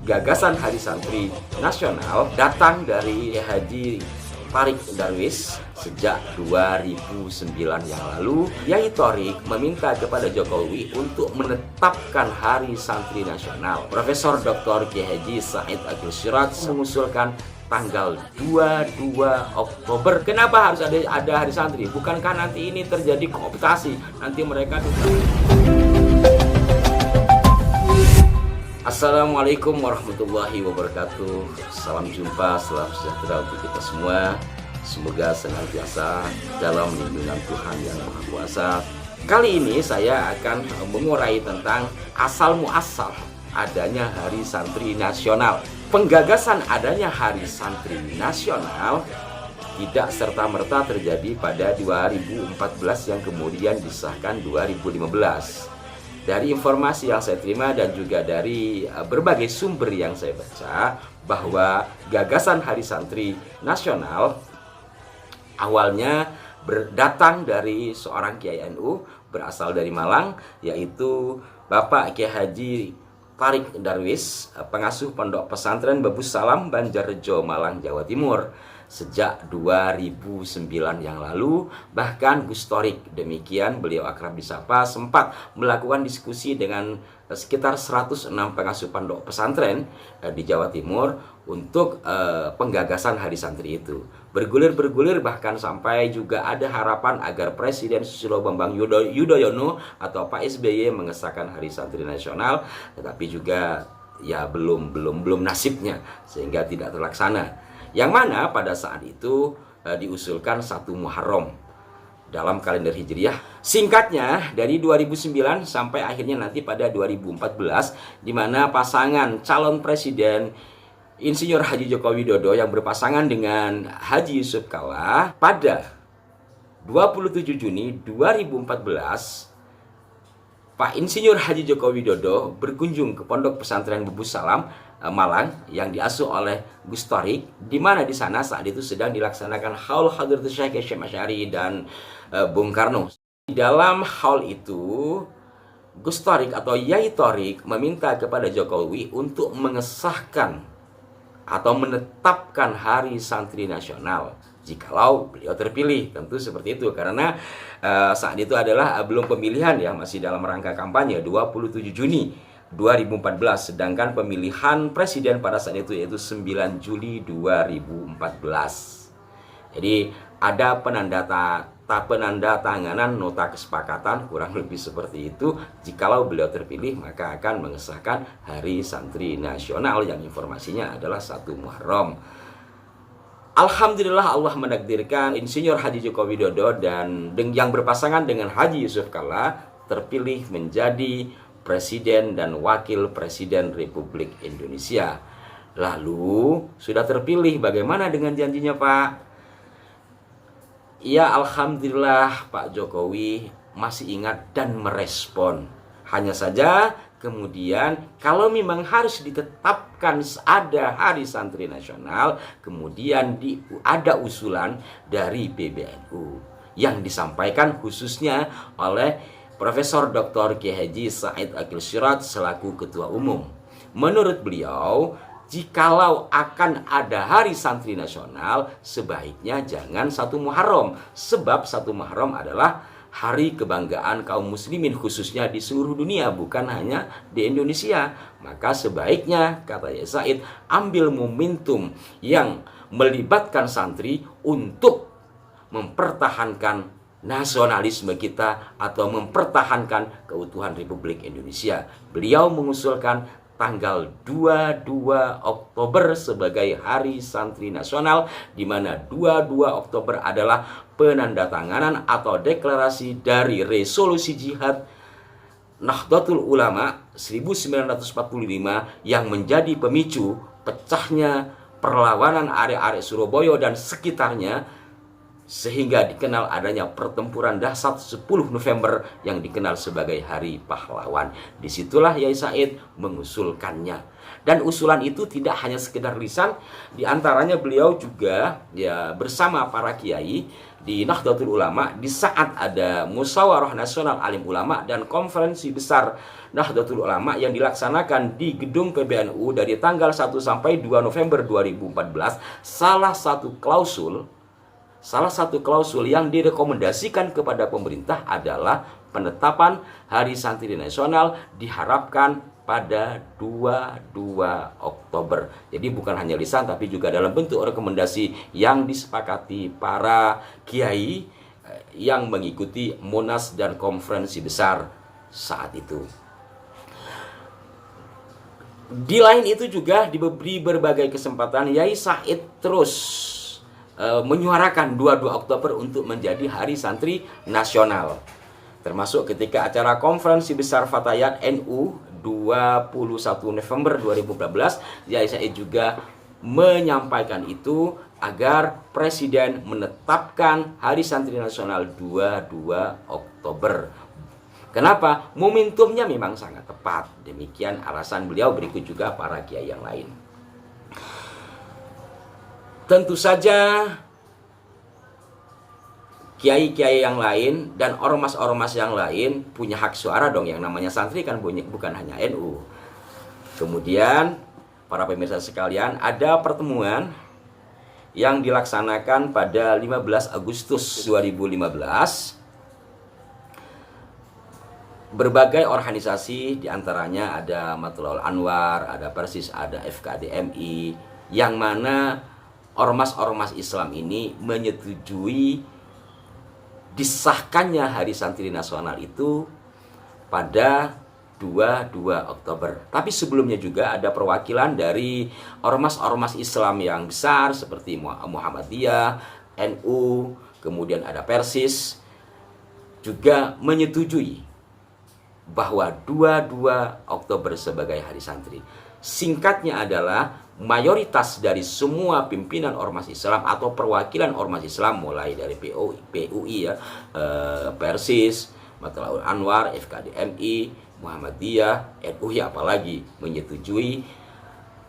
gagasan Hari Santri Nasional datang dari Haji Tariq Darwis sejak 2009 yang lalu. Yai Tariq meminta kepada Jokowi untuk menetapkan Hari Santri Nasional. Profesor Dr. Kiai Haji Said Akil Siraj mengusulkan tanggal 22 Oktober. Kenapa harus ada Hari Santri? Bukankah nanti ini terjadi kooptasi? Nanti mereka Assalamualaikum warahmatullahi wabarakatuh. Salam jumpa, salam sejahtera untuk kita semua. Semoga senantiasa dalam lindungan Tuhan Yang Maha Kuasa. Kali ini saya akan mengurai tentang asal muasal adanya Hari Santri Nasional. Penggagasan adanya Hari Santri Nasional tidak serta-merta terjadi pada 2014 yang kemudian disahkan 2015. Dari informasi yang saya terima dan juga dari berbagai sumber yang saya baca, bahwa gagasan Hari Santri Nasional awalnya datang dari seorang Kiai NU berasal dari Malang, yaitu Bapak Kiai Haji Tariq Darwis, pengasuh Pondok Pesantren Babus Salam, Banjarjo, Malang, Jawa Timur. Sejak 2009 yang lalu, bahkan Gus Torik, demikian beliau akrab disapa, sempat melakukan diskusi dengan sekitar 106 pengasuh pondok pesantren di Jawa Timur untuk penggagasan Hari Santri itu. Bergulir-bergulir bahkan sampai juga ada harapan agar Presiden Susilo Bambang Yudhoyono atau Pak SBY mengesahkan Hari Santri Nasional, tetapi juga ya belum nasibnya sehingga tidak terlaksana. Yang mana pada saat itu diusulkan 1 Muharram dalam kalender Hijriah. Singkatnya dari 2009 sampai akhirnya nanti pada 2014, di mana pasangan calon presiden Insinyur Haji Joko Widodo yang berpasangan dengan Haji Yusuf Kalla pada 27 Juni 2014, Pak Insinyur Haji Joko Widodo berkunjung ke Pondok Pesantren Babus Salam, Malang, yang diasuh oleh Gus Torik, di mana di sana saat itu sedang dilaksanakan haul Hadratus Syekh Hasyim Asy'ari dan Bung Karno. Di dalam haul itu, Gus Torik atau Yai Tariq meminta kepada Jokowi untuk mengesahkan atau menetapkan Hari Santri Nasional jikalau beliau terpilih. Tentu seperti itu karena saat itu adalah belum pemilihan ya, masih dalam rangka kampanye 27 Juni 2014, sedangkan pemilihan presiden pada saat itu yaitu 9 Juli 2014. Jadi ada penandatanganan nota kesepakatan kurang lebih seperti itu. Jikalau beliau terpilih maka akan mengesahkan Hari Santri Nasional yang informasinya adalah 1 Muharram. Alhamdulillah Allah menakdirkan Insinyur Haji Joko Widodo dan yang berpasangan dengan Haji Yusuf Kalla terpilih menjadi Presiden dan Wakil Presiden Republik Indonesia. Lalu sudah terpilih, bagaimana dengan janjinya Pak? Ya Alhamdulillah Pak Jokowi masih ingat dan merespon. Hanya saja kemudian kalau memang harus ditetapkan ada Hari Santri Nasional, kemudian ada usulan dari PBNU yang disampaikan khususnya oleh Profesor Dr. Kiai Haji Said Akil Siraj selaku Ketua Umum. Menurut beliau, jikalau akan ada Hari Santri Nasional, sebaiknya jangan 1 Muharram. Sebab 1 Muharram adalah hari kebanggaan kaum muslimin khususnya di seluruh dunia, bukan hanya di Indonesia. Maka sebaiknya, kata Yai Said, ambil momentum yang melibatkan santri untuk mempertahankan nasionalisme kita atau mempertahankan keutuhan Republik Indonesia. Beliau mengusulkan tanggal 22 Oktober sebagai Hari Santri Nasional, di mana 22 Oktober adalah penandatanganan atau deklarasi dari resolusi jihad Nahdlatul Ulama 1945 yang menjadi pemicu pecahnya perlawanan arek-arek Surabaya dan sekitarnya, sehingga dikenal adanya pertempuran dahsyat 10 November yang dikenal sebagai Hari Pahlawan. Disitulah Yai Said mengusulkannya. Dan usulan itu tidak hanya sekedar lisan, di antaranya beliau juga ya bersama para kiai di Nahdlatul Ulama di saat ada Musyawarah Nasional Alim Ulama dan Konferensi Besar Nahdlatul Ulama yang dilaksanakan di Gedung PBNU dari tanggal 1 sampai 2 November 2014, salah satu klausul yang direkomendasikan kepada pemerintah adalah penetapan Hari Santri Nasional diharapkan pada 22 Oktober. Jadi bukan hanya lisan tapi juga dalam bentuk rekomendasi yang disepakati para kiai yang mengikuti Munas dan Konferensi Besar saat itu. Di lain itu juga diberi berbagai kesempatan, Yai Said terus menyuarakan 22 Oktober untuk menjadi Hari Santri Nasional. Termasuk ketika acara Konferensi Besar Fatayat NU 21 November 2014, Yai Said juga menyampaikan itu agar Presiden menetapkan Hari Santri Nasional 22 Oktober. Kenapa? Momentumnya memang sangat tepat. Demikian alasan beliau, berikut juga para kiai yang lain. Tentu saja kiai-kiai yang lain dan ormas-ormas yang lain punya hak suara dong. Yang namanya santri kan bukan hanya NU. Kemudian para pemirsa sekalian, ada pertemuan yang dilaksanakan pada 15 Agustus 2015. Berbagai organisasi, diantaranya ada Matlaul Anwar, ada Persis, ada FKDMI, yang mana ormas-ormas Islam ini menyetujui disahkannya Hari Santri Nasional itu pada 22 Oktober. Tapi sebelumnya juga ada perwakilan dari ormas-ormas Islam yang besar seperti Muhammadiyah, NU, kemudian ada Persis, juga menyetujui bahwa 22 Oktober sebagai Hari Santri. Singkatnya adalah mayoritas dari semua pimpinan ormas Islam atau perwakilan ormas Islam, mulai dari PUI ya, Persis, Matlaul Anwar, FKDMI, Muhammadiyah, NU apalagi menyetujui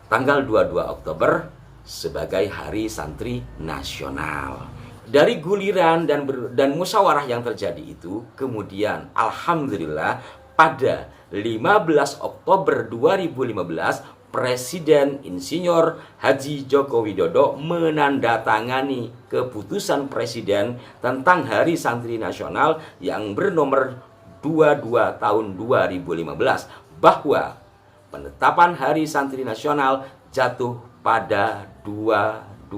tanggal 22 Oktober sebagai Hari Santri Nasional. Dari guliran dan musyawarah yang terjadi itu, kemudian alhamdulillah pada 15 Oktober 2015 Presiden Insinyur Haji Joko Widodo menandatangani keputusan Presiden tentang Hari Santri Nasional yang bernomor 22 tahun 2015 bahwa penetapan Hari Santri Nasional jatuh pada 22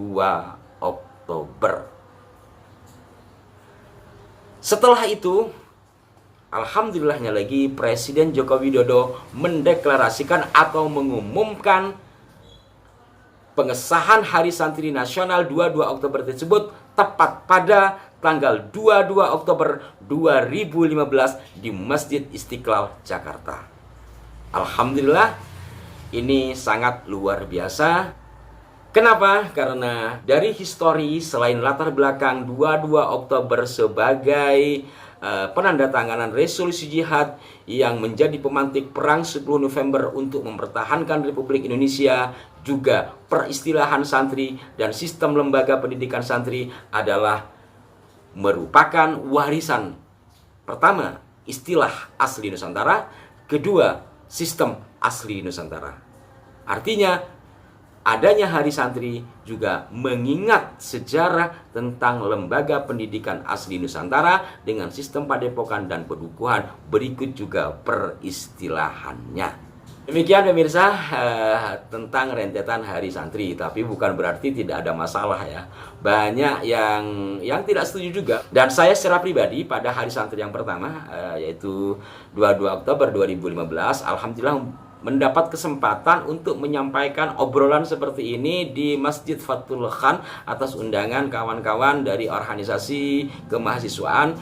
Oktober. Setelah itu, alhamdulillahnya lagi, Presiden Joko Widodo mendeklarasikan atau mengumumkan pengesahan Hari Santri Nasional 22 Oktober tersebut tepat pada tanggal 22 Oktober 2015 di Masjid Istiqlal, Jakarta. Alhamdulillah, ini sangat luar biasa. Kenapa? Karena dari histori, selain latar belakang 22 Oktober sebagai penandatanganan resolusi jihad yang menjadi pemantik perang 10 November untuk mempertahankan Republik Indonesia, juga peristilahan santri dan sistem lembaga pendidikan santri adalah merupakan warisan. Pertama, istilah asli Nusantara. Kedua, sistem asli Nusantara. Artinya, adanya Hari Santri juga mengingat sejarah tentang lembaga pendidikan asli Nusantara dengan sistem padepokan dan pedukuhan. Berikut juga peristilahannya. Demikian pemirsa tentang rentetan Hari Santri. Tapi bukan berarti tidak ada masalah ya. Banyak yang tidak setuju juga. Dan saya secara pribadi pada Hari Santri yang pertama, yaitu 22 Oktober 2015, alhamdulillah mendapat kesempatan untuk menyampaikan obrolan seperti ini di Masjid Fathul Khan atas undangan kawan-kawan dari organisasi kemahasiswaan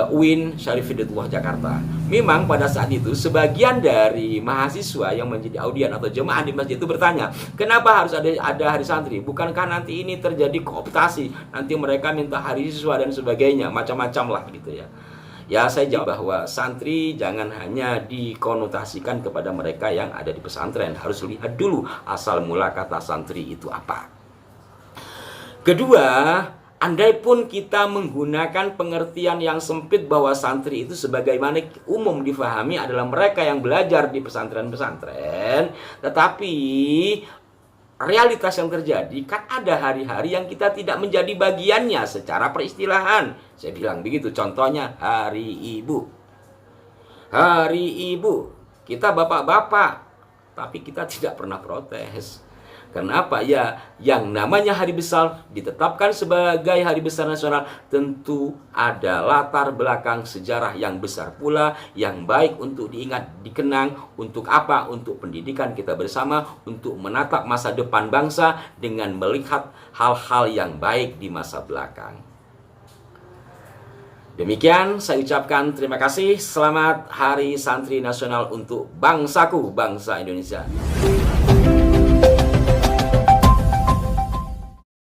UIN Syarif Hidayatullah Jakarta. Memang pada saat itu sebagian dari mahasiswa yang menjadi audien atau jemaah di masjid itu bertanya, kenapa harus ada Hari Santri? Bukankah nanti ini terjadi kooptasi? Nanti mereka minta hari siswa dan sebagainya, macam-macam lah gitu ya. Ya, saya jawab bahwa santri jangan hanya dikonotasikan kepada mereka yang ada di pesantren. Harus lihat dulu asal mula kata santri itu apa. Kedua, andai pun kita menggunakan pengertian yang sempit bahwa santri itu sebagaimana umum difahami adalah mereka yang belajar di pesantren-pesantren, tetapi realitas yang terjadi kan ada hari-hari yang kita tidak menjadi bagiannya secara peristilahan. Saya bilang begitu, contohnya hari ibu. Hari ibu, kita bapak-bapak, tapi kita tidak pernah protes. Kenapa? Ya, yang namanya hari besar ditetapkan sebagai hari besar nasional tentu ada latar belakang sejarah yang besar pula, yang baik untuk diingat, dikenang. Untuk apa? Untuk pendidikan kita bersama, untuk menatap masa depan bangsa dengan melihat hal-hal yang baik di masa belakang. Demikian saya ucapkan terima kasih. Selamat Hari Santri Nasional untuk bangsaku, bangsa Indonesia.